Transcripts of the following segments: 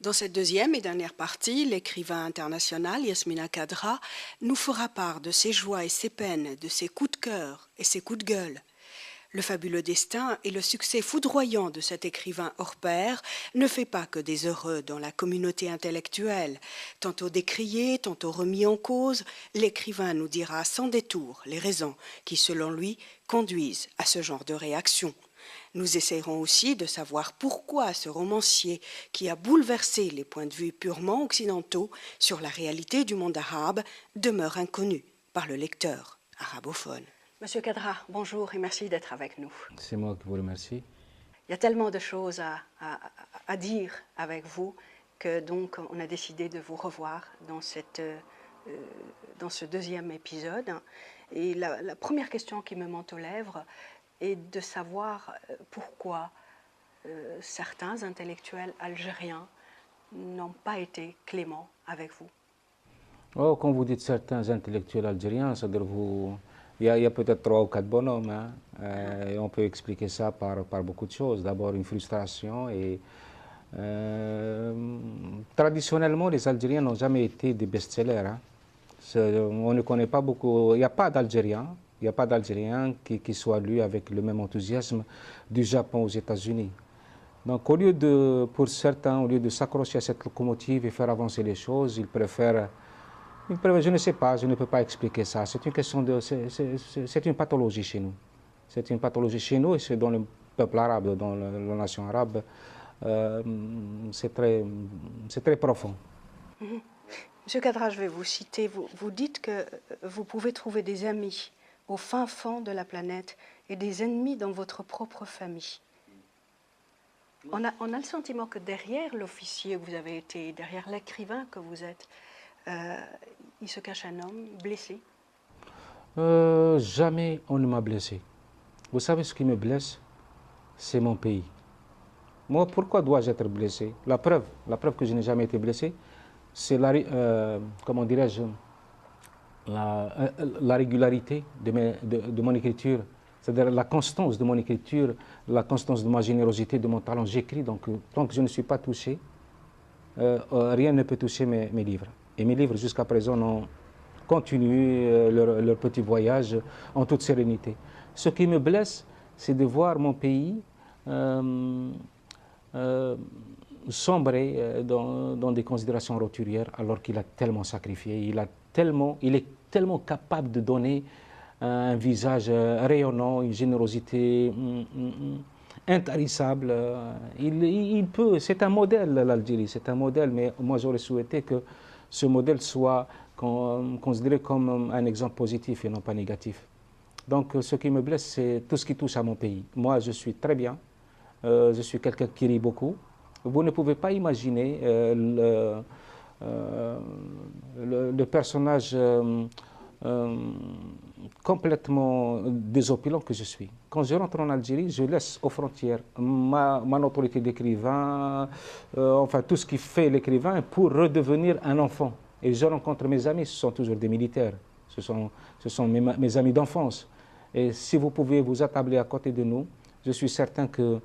Dans cette deuxième et dernière partie, l'écrivain international Yasmina Khadra nous fera part de ses joies et ses peines, de ses coups de cœur et ses coups de gueule. Le fabuleux destin et le succès foudroyant de cet écrivain hors pair ne fait pas que des heureux dans la communauté intellectuelle. Tantôt décrié, tantôt remis en cause, l'écrivain nous dira sans détour les raisons qui, selon lui, conduisent à ce genre de réaction. Nous essaierons aussi de savoir pourquoi ce romancier, qui a bouleversé les points de vue purement occidentaux sur la réalité du monde arabe, demeure inconnu par le lecteur arabophone. Monsieur Khadra, bonjour et merci d'être avec nous. C'est moi qui vous remercie. Il y a tellement de choses à dire avec vous que donc on a décidé de vous revoir dans ce deuxième épisode. Et la première question qui me monte aux lèvres est de savoir pourquoi certains intellectuels algériens n'ont pas été cléments avec vous. Oh, quand vous dites certains intellectuels algériens, c'est-à-dire il y a peut-être 3 ou 4 bonhommes, hein, et on peut expliquer ça par beaucoup de choses. D'abord une frustration et traditionnellement les Algériens n'ont jamais été des best-sellers. Hein. On ne connaît pas beaucoup, il n'y a pas d'Algériens. Il n'y a pas d'Algériens qui soient lus avec le même enthousiasme du Japon aux États-Unis. Donc, pour certains, au lieu de s'accrocher à cette locomotive et faire avancer les choses, ils préfèrent, je ne sais pas, je ne peux pas expliquer ça. C'est une question c'est une pathologie chez nous. C'est une pathologie chez nous et c'est dans le peuple arabe, dans la nation arabe. C'est très profond. Monsieur Khadra, je vais vous citer. Vous dites que vous pouvez trouver des amis au fin fond de la planète et des ennemis dans votre propre famille. On a le sentiment que derrière l'officier que vous avez été, derrière l'écrivain que vous êtes, il se cache un homme blessé. Jamais on ne m'a blessé. Vous savez ce qui me blesse? C'est mon pays. Moi, pourquoi dois-je être blessé? La preuve que je n'ai jamais été blessé, c'est comment dirais-je, la régularité de mon écriture, c'est-à-dire la constance de mon écriture, la constance de ma générosité, de mon talent. J'écris, donc tant que je ne suis pas touché, rien ne peut toucher mes livres. Et mes livres, jusqu'à présent, ont continué leur petit voyage en toute sérénité. Ce qui me blesse, c'est de voir mon pays sombrer dans des considérations roturières alors qu'il a tellement sacrifié, il est tellement capable de donner un visage rayonnant, une générosité intarissable. Il peut, c'est un modèle l'Algérie, c'est un modèle, mais moi j'aurais souhaité que ce modèle soit considéré comme un exemple positif et non pas négatif. Donc ce qui me blesse, c'est tout ce qui touche à mon pays. Moi je suis très bien, je suis quelqu'un qui rit beaucoup. Vous ne pouvez pas imaginer le personnage complètement désopilant que je suis. Quand je rentre en Algérie, je laisse aux frontières ma autorité d'écrivain, enfin tout ce qui fait l'écrivain pour redevenir un enfant. Et je rencontre mes amis, ce sont toujours des militaires, ce sont mes amis d'enfance. Et si vous pouvez vous attabler à côté de nous, je suis certain que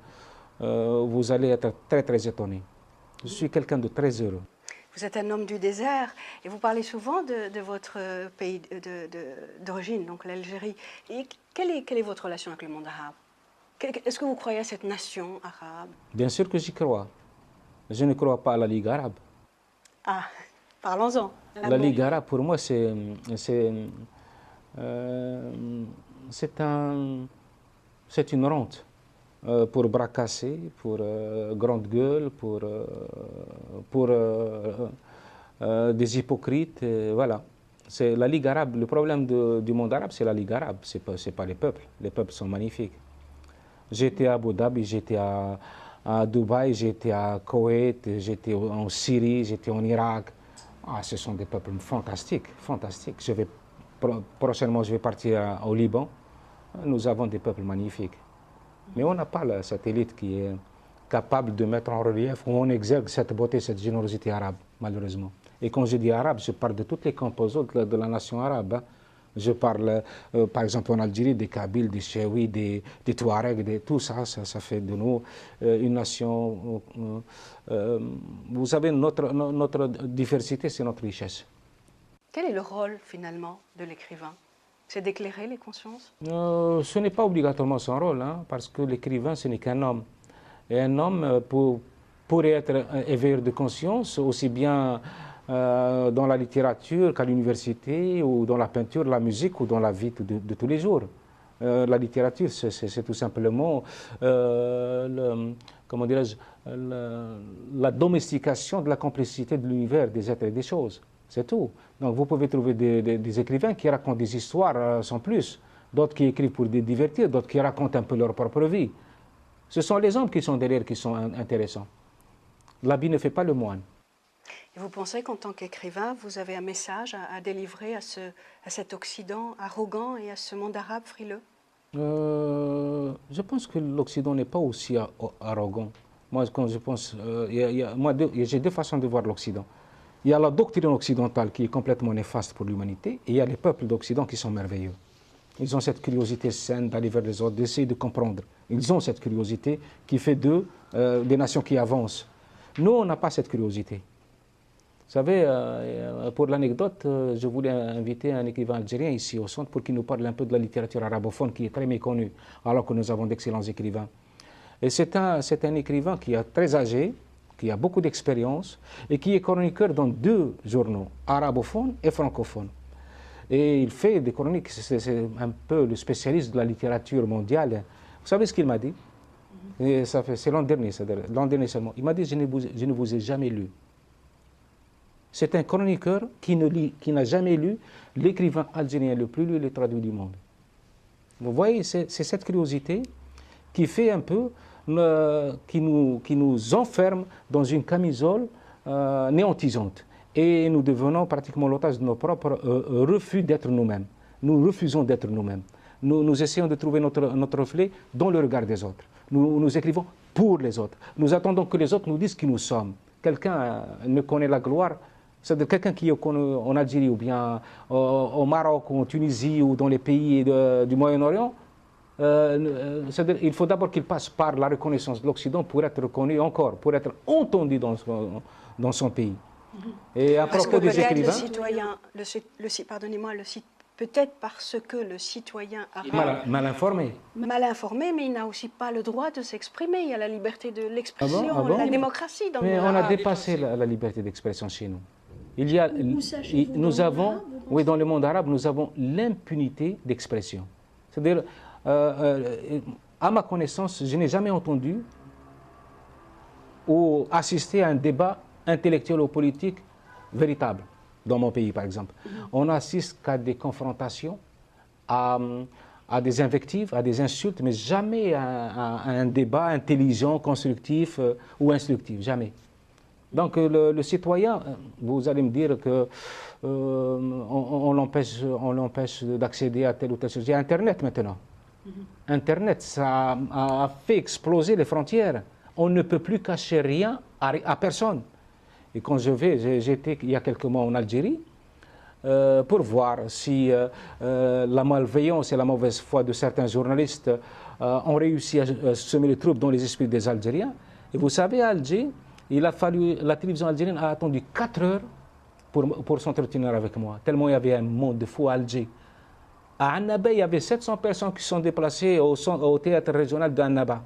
vous allez être très très étonné. Je suis quelqu'un de très heureux. Vous êtes un homme du désert et vous parlez souvent de votre pays d'origine, donc l'Algérie. Et quelle est votre relation avec le monde arabe? Est-ce que vous croyez à cette nation arabe? Bien sûr que j'y crois. Je ne crois pas à la Ligue arabe. Ah, parlons-en. La Ligue arabe, pour moi, c'est une honte. Pour bras cassés, pour grande gueule, pour des hypocrites, voilà. C'est la Ligue arabe. Le problème du monde arabe, c'est la Ligue arabe, c'est pas les peuples. Les peuples sont magnifiques. J'étais à Abu Dhabi, j'étais à Dubaï, j'étais à Koweït, j'étais en Syrie, j'étais en Irak. Ah, ce sont des peuples fantastiques, fantastiques. Prochainement, je vais partir au Liban. Nous avons des peuples magnifiques. Mais on n'a pas le satellite qui est capable de mettre en relief où on exerce cette beauté, cette générosité arabe, malheureusement. Et quand je dis arabe, je parle de toutes les composantes de la nation arabe. Hein. Je parle, par exemple, en Algérie, des Kabyles, des Cheouis, des Touaregs, tout ça, ça fait de nous une nation. Vous savez, notre diversité, c'est notre richesse. Quel est le rôle, finalement, de l'écrivain? C'est d'éclairer les consciences? Ce n'est pas obligatoirement son rôle, hein, parce que l'écrivain, ce n'est qu'un homme. Et un homme pourrait être un éveilleur de conscience, aussi bien dans la littérature qu'à l'université, ou dans la peinture, la musique, ou dans la vie de tous les jours. La littérature, c'est tout simplement comment dirais-je, la domestication de la complexité de l'univers, des êtres et des choses. C'est tout. Donc vous pouvez trouver des écrivains qui racontent des histoires sans plus, d'autres qui écrivent pour divertir, d'autres qui racontent un peu leur propre vie. Ce sont les hommes qui sont derrière qui sont intéressants. L'habit ne fait pas le moine. Et vous pensez qu'en tant qu'écrivain, vous avez un message à délivrer à cet Occident arrogant et à ce monde arabe frileux? Je pense que l'Occident n'est pas aussi arrogant. Moi, quand je pense, j'ai deux façons de voir l'Occident. Il y a la doctrine occidentale qui est complètement néfaste pour l'humanité, et il y a les peuples d'Occident qui sont merveilleux. Ils ont cette curiosité saine d'aller vers les autres, d'essayer de comprendre. Ils ont cette curiosité qui fait d'eux des nations qui avancent. Nous, on n'a pas cette curiosité. Vous savez, pour l'anecdote, je voulais inviter un écrivain algérien ici au centre pour qu'il nous parle un peu de la littérature arabophone qui est très méconnue, alors que nous avons d'excellents écrivains. Et c'est un écrivain qui est très âgé, qui a beaucoup d'expérience et qui est chroniqueur dans 2 journaux, arabophones et francophones. Et il fait des chroniques, c'est un peu le spécialiste de la littérature mondiale. Vous savez ce qu'il m'a dit? C'est l'an dernier seulement. Il m'a dit, je ne vous ai jamais lu. C'est un chroniqueur qui n'a jamais lu l'écrivain algérien le plus lu et le traduit du monde. Vous voyez, c'est cette curiosité qui fait un peu, qui nous enferme dans une camisole néantisante. Et nous devenons pratiquement l'otage de nos propres refus d'être nous-mêmes. Nous refusons d'être nous-mêmes. Nous essayons de trouver notre reflet dans le regard des autres. Nous écrivons pour les autres. Nous attendons que les autres nous disent qui nous sommes. Quelqu'un ne connaît la gloire, c'est-à-dire quelqu'un qui est en Algérie ou bien au Maroc ou en Tunisie ou dans les pays du Moyen-Orient, il faut d'abord qu'il passe par la reconnaissance de l'Occident pour être reconnu encore, pour être entendu dans son pays. Et à propos des écrivains, peut-être parce que le citoyen arabe mal informé, mais il n'a aussi pas le droit de s'exprimer. Il y a la liberté de l'expression, la démocratie dans le monde mais on a arabe. dépassé la liberté d'expression chez nous. Nous avons, oui, dans le monde arabe, nous avons l'impunité d'expression. C'est-à-dire, à ma connaissance, je n'ai jamais entendu ou assisté à un débat intellectuel ou politique véritable dans mon pays, par exemple. On assiste qu'à des confrontations, à des invectives, à des insultes, mais jamais à un débat intelligent, constructif ou instructif, jamais. Donc le citoyen, vous allez me dire que on l'empêche d'accéder à telle ou telle chose. Il y a Internet maintenant. Internet, ça a fait exploser les frontières. On ne peut plus cacher rien à personne. Et quand j'étais il y a quelques mois en Algérie, pour voir si la malveillance et la mauvaise foi de certains journalistes ont réussi à semer les troubles dans les esprits des Algériens. Et vous savez, à Alger, la télévision algérienne a attendu 4 heures pour s'entretenir avec moi, tellement il y avait un monde de fou à Alger. À Annaba, il y avait 700 personnes qui sont déplacées au théâtre régional d'Annaba.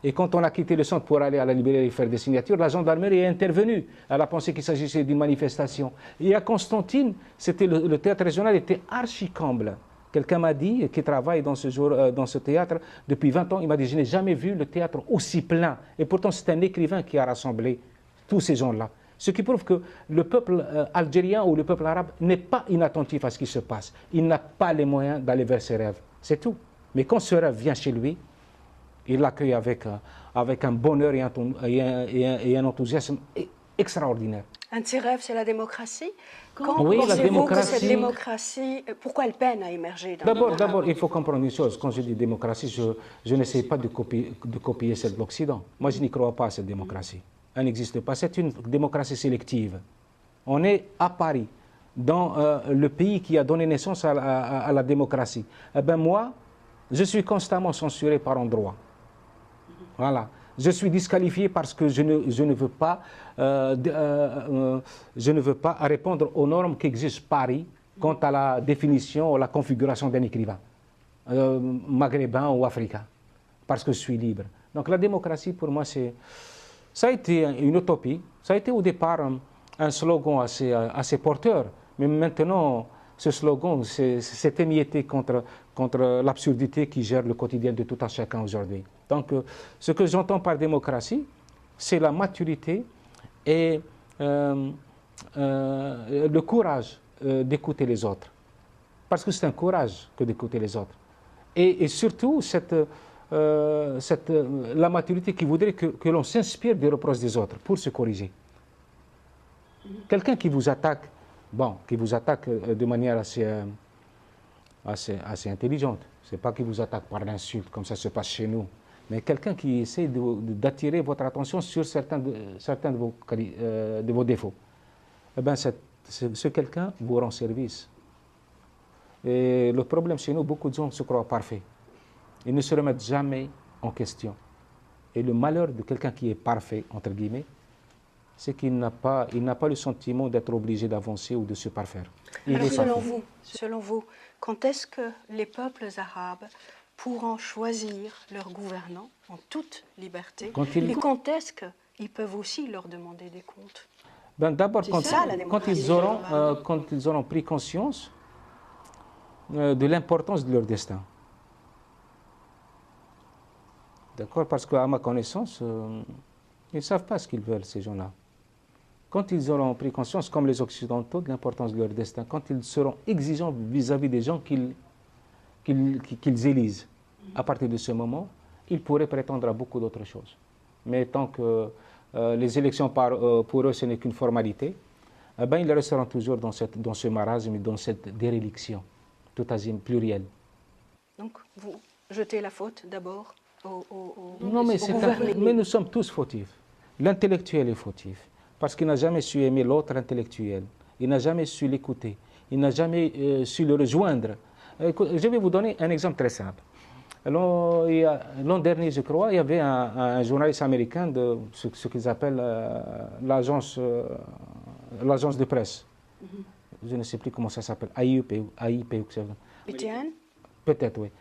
Et quand on a quitté le centre pour aller à la librairie faire des signatures, la gendarmerie est intervenue. Elle a pensé qu'il s'agissait d'une manifestation. Et à Constantine, le théâtre régional était archi-comble. Quelqu'un m'a dit, qui travaille dans ce théâtre depuis 20 ans, il m'a dit, je n'ai jamais vu le théâtre aussi plein. Et pourtant, c'est un écrivain qui a rassemblé tous ces gens-là. Ce qui prouve que le peuple algérien ou le peuple arabe n'est pas inattentif à ce qui se passe. Il n'a pas les moyens d'aller vers ses rêves. C'est tout. Mais quand ce rêve vient chez lui, il l'accueille avec un bonheur et un enthousiasme extraordinaire. Un de ses rêves, c'est la démocratie. Oui, la démocratie. Que cette démocratie, pourquoi elle peine à émerger? D'abord, il faut comprendre une chose. Quand je dis démocratie, je n'essaie pas de copier celle de l'Occident. Moi, je n'y crois pas à cette démocratie. Elle n'existe pas. C'est une démocratie sélective. On est à Paris. dans le pays qui a donné naissance à la démocratie. Eh bien moi, je suis constamment censuré par endroits. Voilà. Je suis disqualifié parce que je ne veux pas, répondre aux normes qu'exige Paris quant à la définition ou la configuration d'un écrivain, maghrébin ou africain, parce que je suis libre. Donc la démocratie, pour moi, ça a été une utopie. Ça a été au départ un slogan assez porteur, mais maintenant, ce slogan s'est émietté contre l'absurdité qui gère le quotidien de tout un chacun aujourd'hui. Donc, ce que j'entends par démocratie, c'est la maturité et le courage d'écouter les autres. Parce que c'est un courage que d'écouter les autres. Et surtout, la maturité qui voudrait que l'on s'inspire des reproches des autres pour se corriger. Quelqu'un qui vous attaque, de manière assez intelligente. Ce n'est pas qu'il vous attaque par l'insulte, comme ça se passe chez nous, mais quelqu'un qui essaie d'attirer votre attention sur certains de vos défauts. Eh bien, ce quelqu'un vous rend service. Et le problème chez nous, beaucoup de gens se croient parfaits. Ils ne se remettent jamais en question. Et le malheur de quelqu'un qui est parfait, entre guillemets, c'est qu'il n'a pas le sentiment d'être obligé d'avancer ou de se parfaire. Alors, selon vous, quand est-ce que les peuples arabes pourront choisir leurs gouvernants en toute liberté et quand est-ce qu'ils peuvent aussi leur demander des comptes? Ben, d'abord, quand ils auront pris conscience de l'importance de leur destin. D'accord? Parce qu'à ma connaissance, ils ne savent pas ce qu'ils veulent, ces gens-là. Quand ils auront pris conscience, comme les Occidentaux, de l'importance de leur destin, quand ils seront exigeants vis-à-vis des gens qu'ils élisent, à partir de ce moment, ils pourraient prétendre à beaucoup d'autres choses. Mais tant que les élections, pour eux, ce n'est qu'une formalité, eh ben, ils resteront toujours dans ce marasme et dans cette déréliction, tout azim, plurielle. Donc, vous jetez la faute d'abord Non, mais nous sommes tous fautifs. L'intellectuel est fautif. Parce qu'il n'a jamais su aimer l'autre intellectuel. Il n'a jamais su l'écouter. Il n'a jamais su le rejoindre. Je vais vous donner un exemple très simple. L'an dernier, je crois, il y avait un journaliste américain de ce qu'ils appellent l'agence de presse. Je ne sais plus comment ça s'appelle. AIP. Peut-être, oui.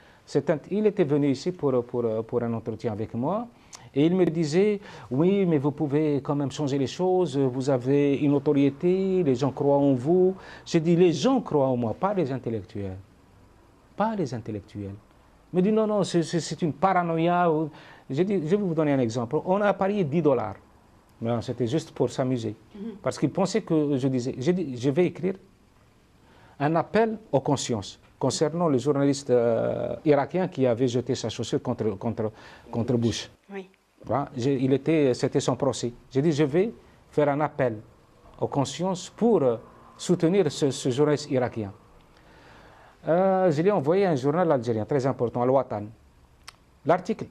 Il était venu ici pour un entretien avec moi. Et il me disait, oui, mais vous pouvez quand même changer les choses, vous avez une notoriété, les gens croient en vous. J'ai dit, les gens croient en moi, pas les intellectuels. Pas les intellectuels. Il me dit, non, c'est une paranoïa. J'ai dit, je vais vous donner un exemple. On a parié $10. Mais c'était juste pour s'amuser. Parce qu'il pensait que je disais, j'ai dit, je vais écrire un appel aux consciences concernant le journaliste irakien qui avait jeté sa chaussure contre Bush. Oui. C'était son procès. J'ai dit, je vais faire un appel aux consciences pour soutenir ce journaliste irakien. Je lui ai envoyé un journal algérien très important, Al-Watan. L'article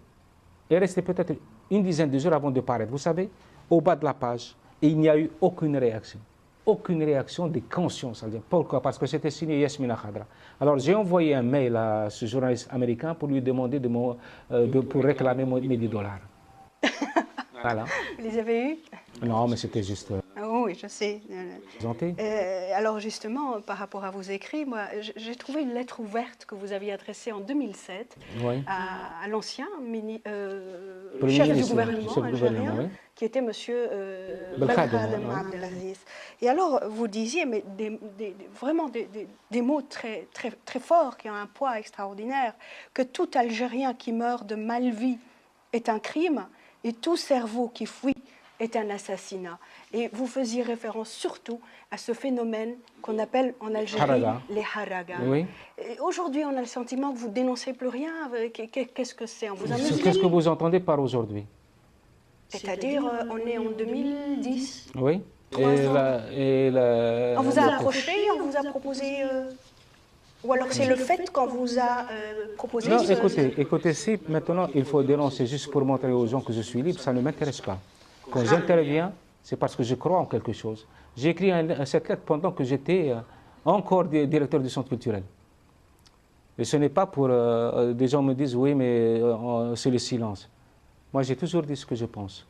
est resté peut-être une dizaine de jours avant de paraître. Vous savez, au bas de la page, et il n'y a eu aucune réaction. Aucune réaction des consciences algériennes. Pourquoi? Parce que c'était signé Yasmina Khadra. Alors j'ai envoyé un mail à ce journaliste américain pour lui demander pour réclamer mes $10. Voilà. Vous les avez eus? Non, mais c'était juste... oui, je sais. Alors justement, par rapport à vos écrits, moi, j'ai trouvé une lettre ouverte que vous aviez adressée en 2007 à l'ancien chef du gouvernement algérien, qui était M. Belkhadem Abdelaziz. Et alors, vous disiez, mais vraiment des mots très, très, très forts, qui ont un poids extraordinaire, que tout Algérien qui meurt de mal-vie est un crime, et tout cerveau qui fuit est un assassinat. Et vous faisiez référence surtout à ce phénomène qu'on appelle en Algérie les haragas. Oui. Aujourd'hui, on a le sentiment que vous ne dénoncez plus rien. Qu'est-ce que c'est? Qu'est-ce que vous entendez par aujourd'hui? C'est-à-dire, on est en 2010. Oui. On vous a approché, on vous a proposé... Ou alors c'est le fait qu'on vous a proposé... Non, écoutez, si maintenant il faut dénoncer juste pour montrer aux gens que je suis libre, ça ne m'intéresse pas. Quand j'interviens, c'est parce que je crois en quelque chose. J'ai écrit cette lettre pendant que j'étais encore directeur du centre culturel. Et ce n'est pas pour... des gens me disent, oui, mais c'est le silence. Moi, j'ai toujours dit ce que je pense.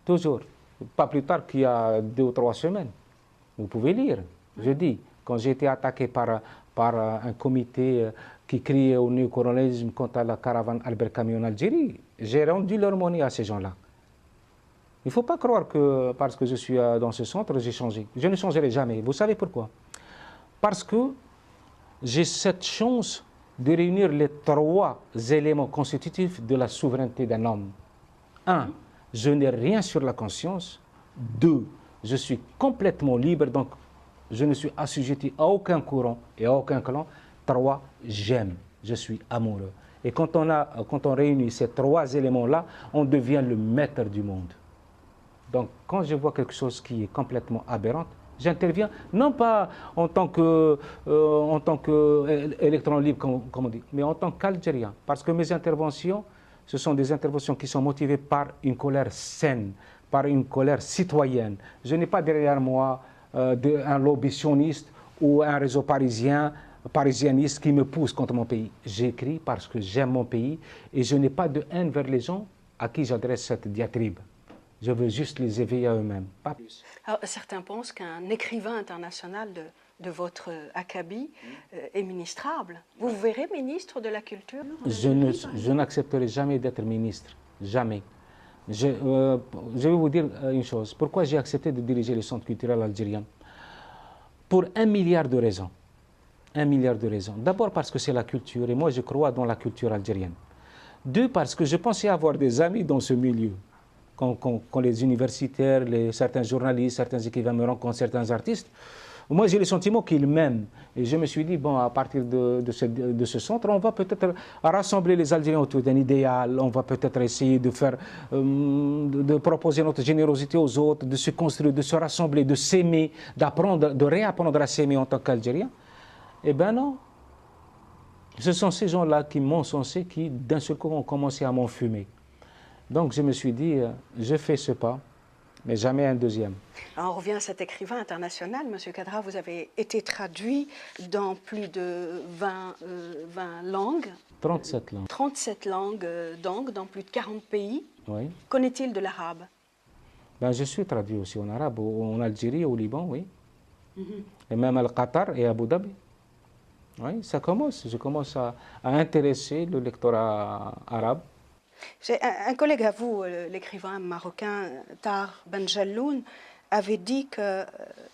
Toujours. Pas plus tard qu'il y a 2 ou 3 semaines. Vous pouvez lire. Je dis, quand j'ai été attaqué par un comité qui criait au néocolonialisme contre la caravane Albert Camus en Algérie, j'ai rendu leur monnaie à ces gens-là. Il ne faut pas croire que parce que je suis dans ce centre, j'ai changé. Je ne changerai jamais. Vous savez pourquoi? Parce que j'ai cette chance de réunir les 3 éléments constitutifs de la souveraineté d'un homme. 1, je n'ai rien sur la conscience. 2, je suis complètement libre, donc je ne suis assujetti à aucun courant et à aucun clan. 3, j'aime, je suis amoureux. Et quand on réunit ces 3 éléments-là, on devient le maître du monde. Donc quand je vois quelque chose qui est complètement aberrant, j'interviens, non pas en tant qu'électron libre, comme on dit, mais en tant qu'Algérien. Parce que mes interventions, ce sont des interventions qui sont motivées par une colère saine, par une colère citoyenne. Je n'ai pas derrière moi un lobby sioniste ou un réseau parisianiste qui me pousse contre mon pays. J'écris parce que j'aime mon pays et je n'ai pas de haine vers les gens à qui j'adresse cette diatribe. Je veux juste les éveiller à eux-mêmes, pas plus. Alors, certains pensent qu'un écrivain international de votre acabit est ministrable. Vous vous verrez ministre de la culture? Je n'accepterai jamais d'être ministre, jamais. Je vais vous dire une chose. Pourquoi j'ai accepté de diriger le centre culturel algérien? Pour 1 milliard de raisons. 1 milliard de raisons. D'abord parce que c'est la culture, et moi je crois dans la culture algérienne. 2, parce que je pensais avoir des amis dans ce milieu. Quand les universitaires, certains journalistes, certains écrivains me rencontrent, certains artistes, moi j'ai le sentiment qu'ils m'aiment. Et je me suis dit, bon, à partir de ce centre, on va peut-être rassembler les Algériens autour d'un idéal, on va peut-être essayer de proposer notre générosité aux autres, de se construire, de se rassembler, de s'aimer, d'apprendre, de réapprendre à s'aimer en tant qu'Algérien. Eh bien non. Ce sont ces gens-là qui m'ont censé, qui d'un seul coup ont commencé à m'enfumer. Donc je me suis dit, je fais ce pas, mais jamais un deuxième. Alors, on revient à cet écrivain international, M. Kadra, vous avez été traduit dans plus de 20 langues. 37 langues. 37 langues, donc, dans plus de 40 pays. Oui. Connaît-il de l'arabe? Ben, je suis traduit aussi en arabe, en Algérie, au Liban, oui. Et même au Qatar et à Abu Dhabi. Oui, ça commence. Je commence à intéresser le lectorat arabe. J'ai un collègue à vous, l'écrivain marocain Tahar Benjelloun, avait dit que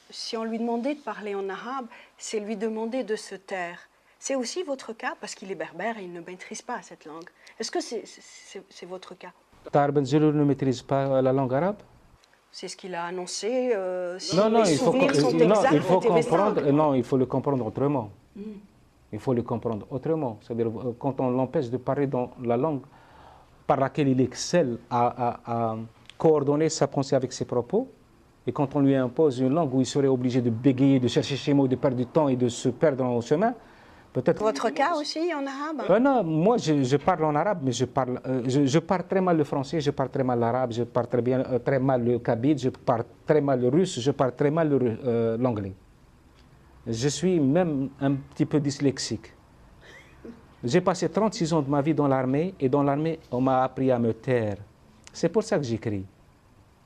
si on lui demandait de parler en arabe, c'est lui demander de se taire. C'est aussi votre cas, parce qu'il est berbère et il ne maîtrise pas cette langue. Est-ce que c'est votre cas? Tahar Benjelloun ne maîtrise pas la langue arabe? C'est ce qu'il a annoncé. Si Non, les souvenirs sont exacts, il faut comprendre. Non, il faut le comprendre autrement. Il faut le comprendre autrement. C'est-à-dire, quand on l'empêche de parler dans la langue par laquelle il excelle à coordonner sa pensée avec ses propos, et quand on lui impose une langue où il serait obligé de bégayer, de chercher ses mots, de perdre du temps et de se perdre en chemin, peut-être... Votre cas aussi en arabe? Non, moi je parle en arabe, mais je parle très mal le français, je parle très mal l'arabe, je parle très mal le kabyle, je parle très mal le russe, je parle très mal l'anglais. Je suis même un petit peu dyslexique. J'ai passé 36 ans de ma vie dans l'armée, et dans l'armée, on m'a appris à me taire. C'est pour ça que j'écris.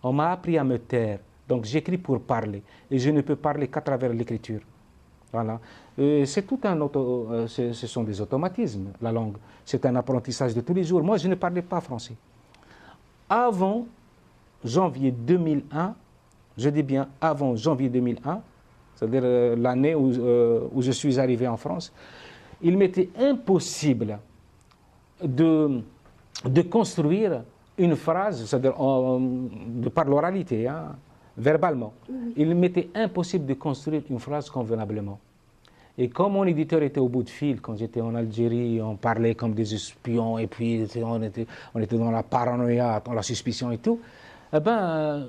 On m'a appris à me taire. Donc j'écris pour parler. Et je ne peux parler qu'à travers l'écriture. Voilà. C'est tout ce sont des automatismes, la langue. C'est un apprentissage de tous les jours. Moi, je ne parlais pas français. Avant janvier 2001, je dis bien avant janvier 2001, c'est-à-dire l'année où je suis arrivé en France, il m'était impossible de construire une phrase, c'est-à-dire par l'oralité, hein, verbalement. Il m'était impossible de construire une phrase convenablement. Et comme mon éditeur était au bout de fil, quand j'étais en Algérie, on parlait comme des espions, et puis on était dans la paranoïa, dans la suspicion et tout, eh ben,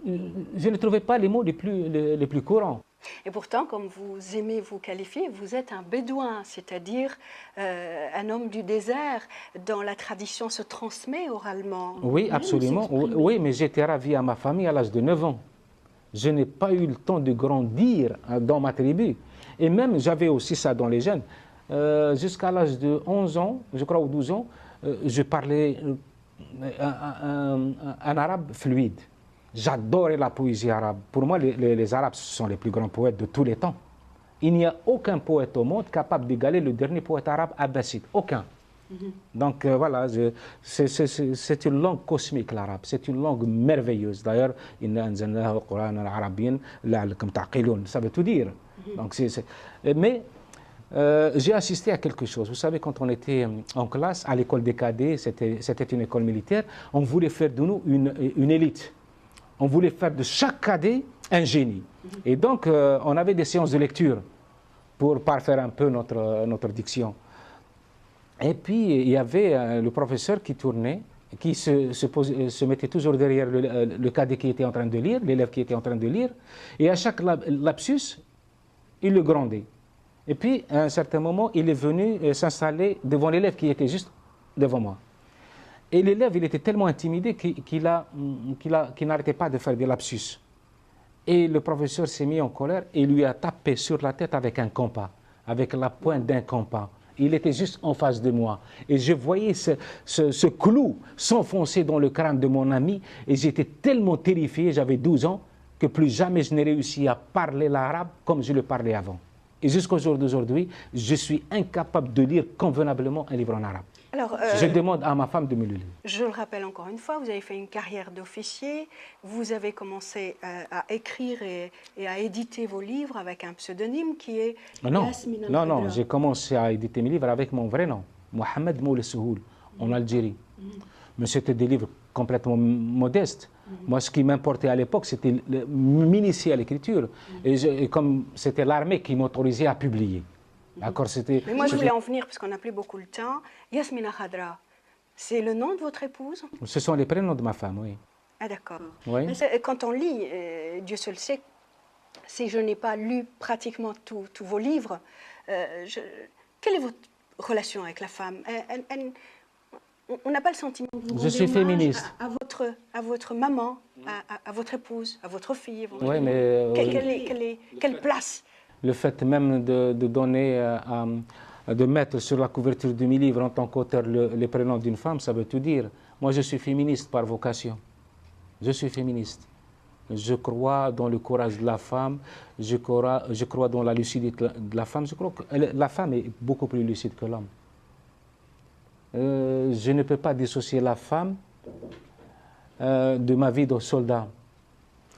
je ne trouvais pas les mots les plus courants. Et pourtant, comme vous aimez vous qualifier, vous êtes un bédouin, c'est-à-dire un homme du désert dont la tradition se transmet oralement. Oui, absolument. Oui, mais j'étais ravi à ma famille à l'âge de 9 ans. Je n'ai pas eu le temps de grandir dans ma tribu. Et même, j'avais aussi ça dans les gènes. Jusqu'à l'âge de 11 ans, je crois, ou 12 ans, je parlais un arabe fluide. J'adorais la poésie arabe. Pour moi, les Arabes, ce sont les plus grands poètes de tous les temps. Il n'y a aucun poète au monde capable d'égaler le dernier poète arabe abbasside. Aucun. Donc voilà, c'est une langue cosmique, l'arabe. C'est une langue merveilleuse. D'ailleurs, ça veut tout dire. Donc, mais j'ai assisté à quelque chose. Vous savez, quand on était en classe, à l'école des cadets, c'était une école militaire, on voulait faire de nous une élite. On voulait faire de chaque cadet un génie. Et donc, on avait des séances de lecture pour parfaire un peu notre diction. Et puis, il y avait le professeur qui tournait, qui se mettait toujours derrière le cadet qui était en train de lire, l'élève qui était en train de lire, et à chaque lapsus, il le grondait. Et puis, à un certain moment, il est venu s'installer devant l'élève qui était juste devant moi. Et l'élève, il était tellement intimidé qu'il n'arrêtait pas de faire des lapsus. Et le professeur s'est mis en colère et lui a tapé sur la tête avec un compas, avec la pointe d'un compas. Il était juste en face de moi. Et je voyais ce clou s'enfoncer dans le crâne de mon ami. Et j'étais tellement terrifié, j'avais 12 ans, que plus jamais je n'ai réussi à parler l'arabe comme je le parlais avant. Et jusqu'au jour d'aujourd'hui, je suis incapable de lire convenablement un livre en arabe. Alors, je demande à ma femme de me le lire. Je le rappelle encore une fois, vous avez fait une carrière d'officier, vous avez commencé à écrire et à éditer vos livres avec un pseudonyme qui est Yasmina Khadra. Non, j'ai commencé à éditer mes livres avec mon vrai nom, Mohamed Moule Souhoul, en Algérie. Mais c'était des livres complètement modestes. Moi, ce qui m'importait à l'époque, c'était m'initier à l'écriture. Et comme c'était l'armée qui m'autorisait à publier. D'accord, c'était... Mais moi, je voulais en venir, parce qu'on n'a plus beaucoup le temps. Yasmina Khadra, c'est le nom de votre épouse? Ce sont les prénoms de ma femme, oui. Ah, d'accord. Oui. Quand on lit, Dieu seul sait, si je n'ai pas lu pratiquement tous vos livres, quelle est votre relation avec la femme? On n'a pas le sentiment que vous je suis féministe. À votre maman, à votre épouse, à votre fille. Oui, mais... Quelle place? Le fait même de donner, de mettre sur la couverture de mes livres en tant qu'auteur les prénoms d'une femme, ça veut tout dire. Moi, je suis féministe par vocation. Je suis féministe. Je crois dans le courage de la femme, je crois dans la lucidité de la femme. Je crois que la femme est beaucoup plus lucide que l'homme. Je ne peux pas dissocier la femme de ma vie de soldat.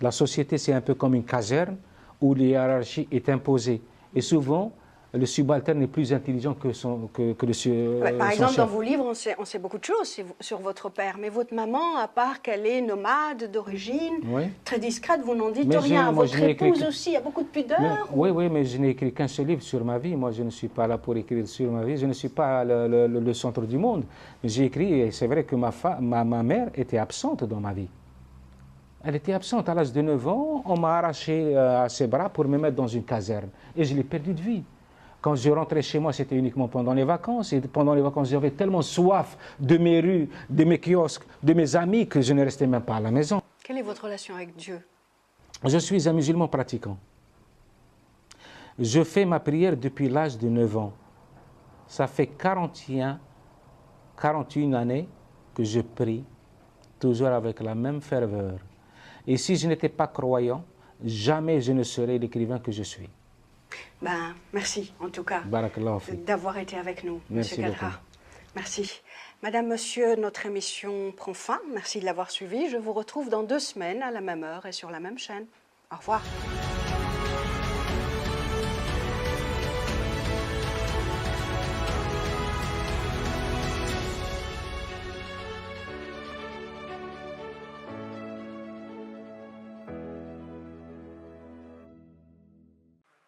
La société, c'est un peu comme une caserne où la hiérarchie est imposée. Et souvent, le subalterne est plus intelligent que le par exemple, chef. dans vos livres, on sait beaucoup de choses sur votre père. Mais votre maman, à part qu'elle est nomade d'origine, très discrète, vous n'en dites rien. Votre épouse aussi a beaucoup de pudeur. Oui, mais je n'ai écrit qu'un seul livre sur ma vie. Moi, je ne suis pas là pour écrire sur ma vie. Je ne suis pas le centre du monde. J'ai écrit, et c'est vrai que ma mère était absente dans ma vie. Elle était absente à l'âge de 9 ans. On m'a arraché à ses bras pour me mettre dans une caserne. Et je l'ai perdu de vue. Quand je rentrais chez moi, c'était uniquement pendant les vacances. Et pendant les vacances, j'avais tellement soif de mes rues, de mes kiosques, de mes amis, que je ne restais même pas à la maison. Quelle est votre relation avec Dieu? Je suis un musulman pratiquant. Je fais ma prière depuis l'âge de 9 ans. Ça fait 41 années que je prie, toujours avec la même ferveur. Et si je n'étais pas croyant, jamais je ne serais l'écrivain que je suis. Ben, merci en tout cas d'avoir été avec nous, merci M. Khadra. Merci. Madame, Monsieur, notre émission prend fin. Merci de l'avoir suivi. Je vous retrouve dans 2 semaines à la même heure et sur la même chaîne. Au revoir.